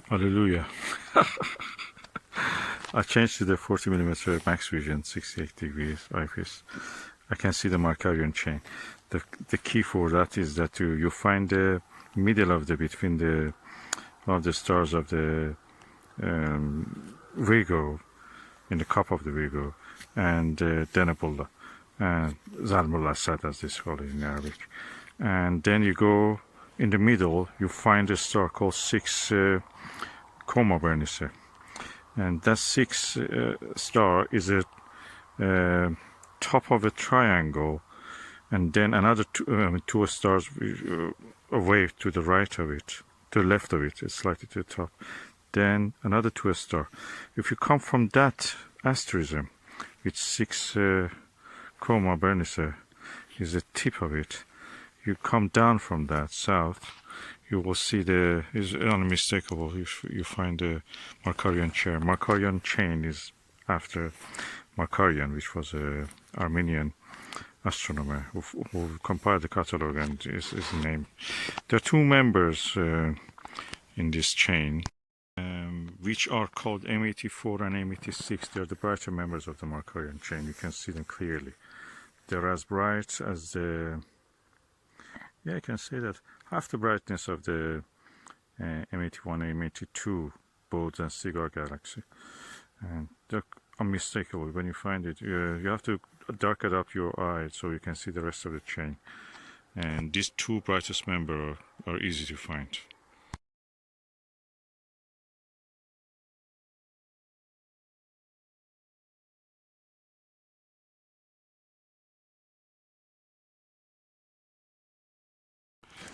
Hallelujah. I changed to the 40mm Maxvision 68 degrees eyepiece. I can see the Markarian chain. The key for that is that you find the middle of between the stars of the Virgo, in the cup of the Virgo, and Denebola, and Zalmul Asad, as they call it in Arabic. And then you go in the middle, you find a star called 6 Coma Bernice. And that 6 star is a top of a triangle, and then another two stars away to the right of it, to the left of it, it's slightly to the top. Then another 2 star. If you come from that asterism, with 6 Coma Bernice is the tip of it, you come down from that south, you will see is unmistakable if you find the Markarian chain. Markarian chain is after Markarian, which was an Armenian astronomer who compiled the catalog, and is named. There are 2 members in this chain, which are called M84 and M86. They are the brighter members of the Markarian chain. You can see them clearly. They're as bright as I can say that half the brightness of the M81 and M82 Bode and Cigar Galaxy. And they're unmistakable. When you find it, you have to darken up your eye so you can see the rest of the chain. And these 2 brightest members are easy to find.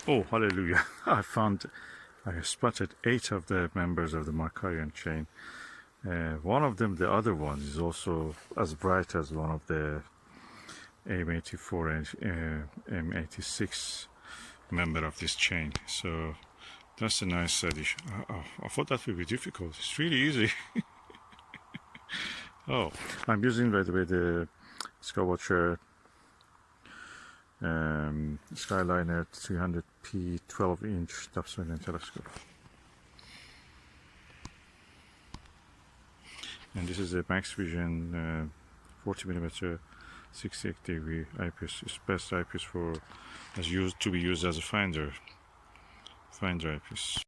Oh, hallelujah. I spotted 8 of the members of the Markarian chain. One of them, the other one, is also as bright as one of the M84 and M86 member of this chain. So that's a nice addition. I thought that would be difficult. It's really easy. Oh, I'm using, by the way, the Skywatcher Skyliner 300p 12-inch Dobsonian telescope. And this is a Maxvision 40mm 68 degree eyepiece. It's best eyepiece to be used as a finder eyepiece.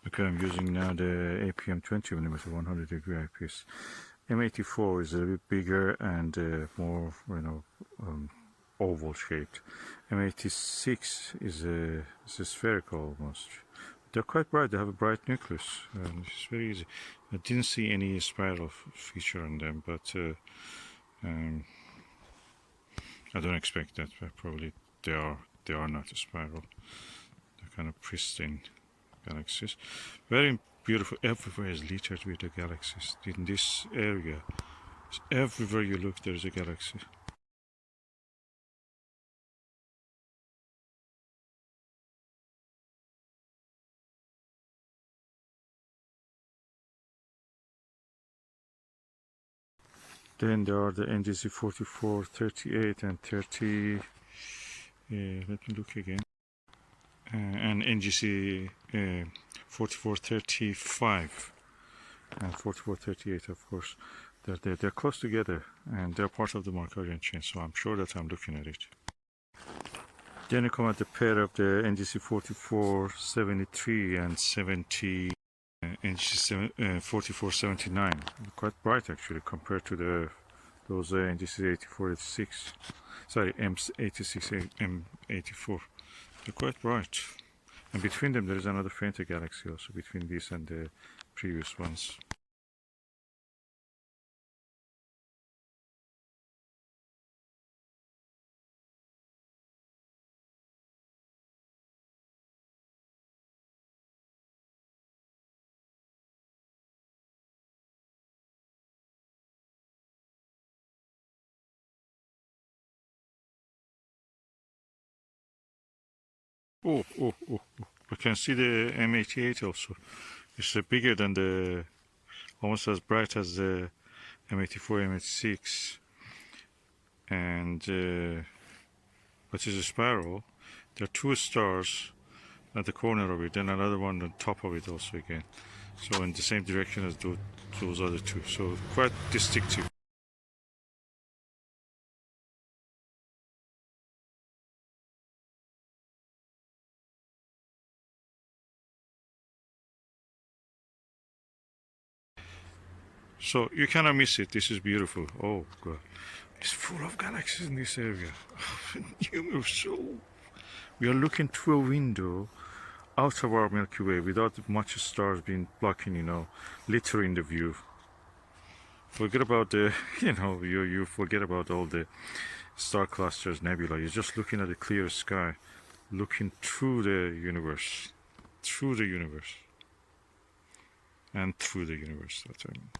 Okay, I'm using now the APM 20mm 100 degree eyepiece. M84 is a bit bigger and more, oval shaped. M86 is a spherical almost. They're quite bright. They have a bright nucleus. It's very easy. I didn't see any spiral feature on them, but I don't expect that. But probably they are not a spiral. They're kind of pristine galaxies. Very beautiful. Everywhere is littered with the galaxies. In this area, everywhere you look, there's a galaxy. Then there are the NGC 44, 38, and 30. Let me look again. And NGC 4435 and 4438, of course. They're close together, and they're part of the Markarian chain, so I'm sure that I'm looking at it. Then you come at the pair of the NGC 4473 and 70. NGC 4479, quite bright actually compared to those NGC 8486. Sorry, M86, M84. They're quite bright. And between them there is another Finder Galaxy also, between these and the previous ones. Oh, oh, oh, oh. We can see the M88 also. It's bigger than the, almost as bright as the M84, M86. And which is a spiral. There are two stars at the corner of it, then another one on top of it also again. So in the same direction as those other two. So quite distinctive. So you cannot miss it. This is beautiful. Oh God, it's full of galaxies in this area. So we are looking through a window out of our Milky Way without much stars being blocking, littering the view. Forget about the, you forget about all the star clusters, nebula. You're just looking at the clear sky, looking through the universe, and through the universe. That's what I mean.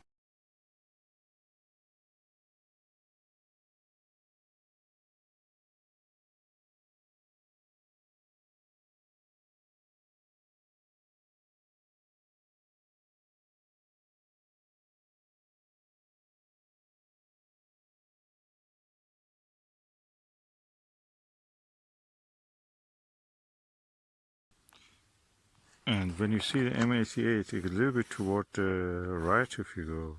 And when you see the M88, a little bit toward the right, if you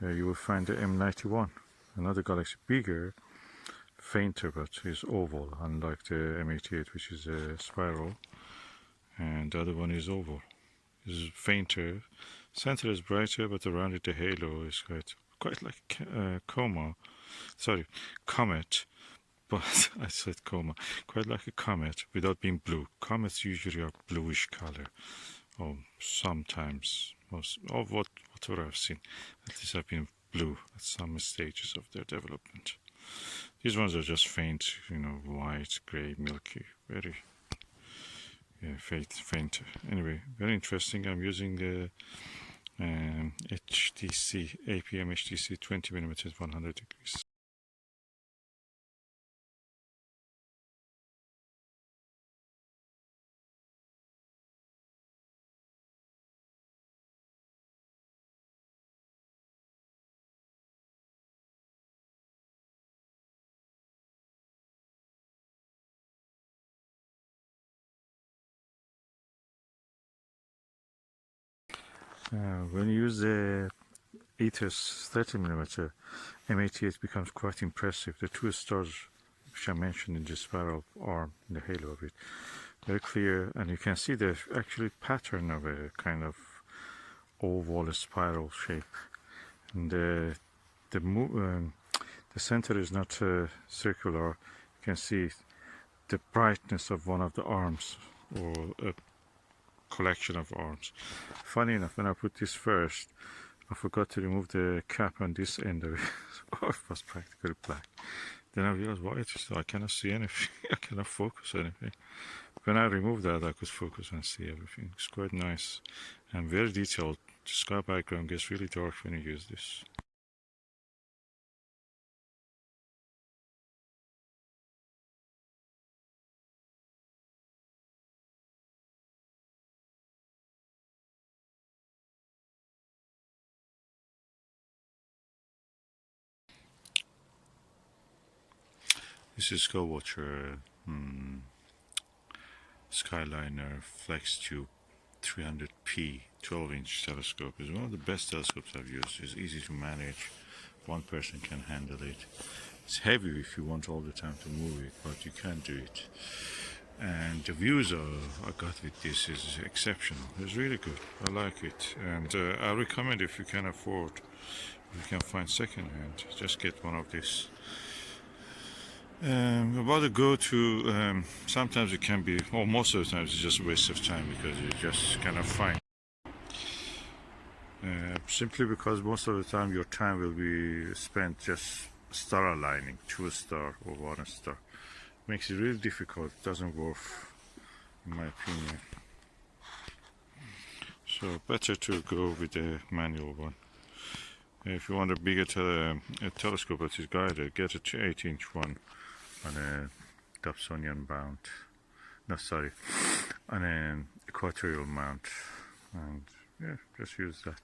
go, you will find the M91, another galaxy, bigger, fainter, but is oval, unlike the M88, which is a spiral. And the other one is oval, is fainter. Center is brighter, but around it the halo is quite like comet. But I said coma, quite like a comet without being blue. Comets usually are bluish color, or sometimes, most of whatever I've seen, at least have been blue at some stages of their development. These ones are just faint, white, gray, milky, very faint. Anyway, very interesting. I'm using the HDC, APM HDC 20mm 100 degrees. When you use the Ethos 30mm M88 becomes quite impressive. The two stars which I mentioned in the spiral arm, in the halo of it, very clear, and you can see the actually pattern of a kind of oval spiral shape. And the center is not circular. You can see the brightness of one of the arms, or a collection of arms. Funny enough, when I put this first, I forgot to remove the cap on this end of it. So it was practically black. Then I realized, why I cannot see anything. I cannot focus anything. When I removed that, I could focus and see everything. It's quite nice and very detailed. The sky background gets really dark when you use this. This is Skywatcher Skyliner Flextube 300p 12-inch telescope. It's one of the best telescopes I've used. It's easy to manage. One person can handle it. It's heavy if you want all the time to move it, but you can do it. And the views I got with this is exceptional. It's really good. I like it, and I recommend, if you can afford, if you can find second hand, just get one of these. About to go to, sometimes it can be, or most of the times it's just a waste of time because you just cannot find. Simply because most of the time your time will be spent just star aligning, 2-star or 1-star. Makes it really difficult, it doesn't work in my opinion. So better to go with the manual one. If you want a bigger telescope that is guided, get a 8-inch one on a Dobsonian mount. No, sorry, on an equatorial mount, and yeah, just use that.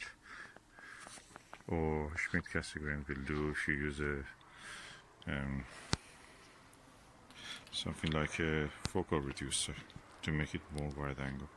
Or Schmidt-Cassegrain will do if you use a something like a focal reducer to make it more wide angle.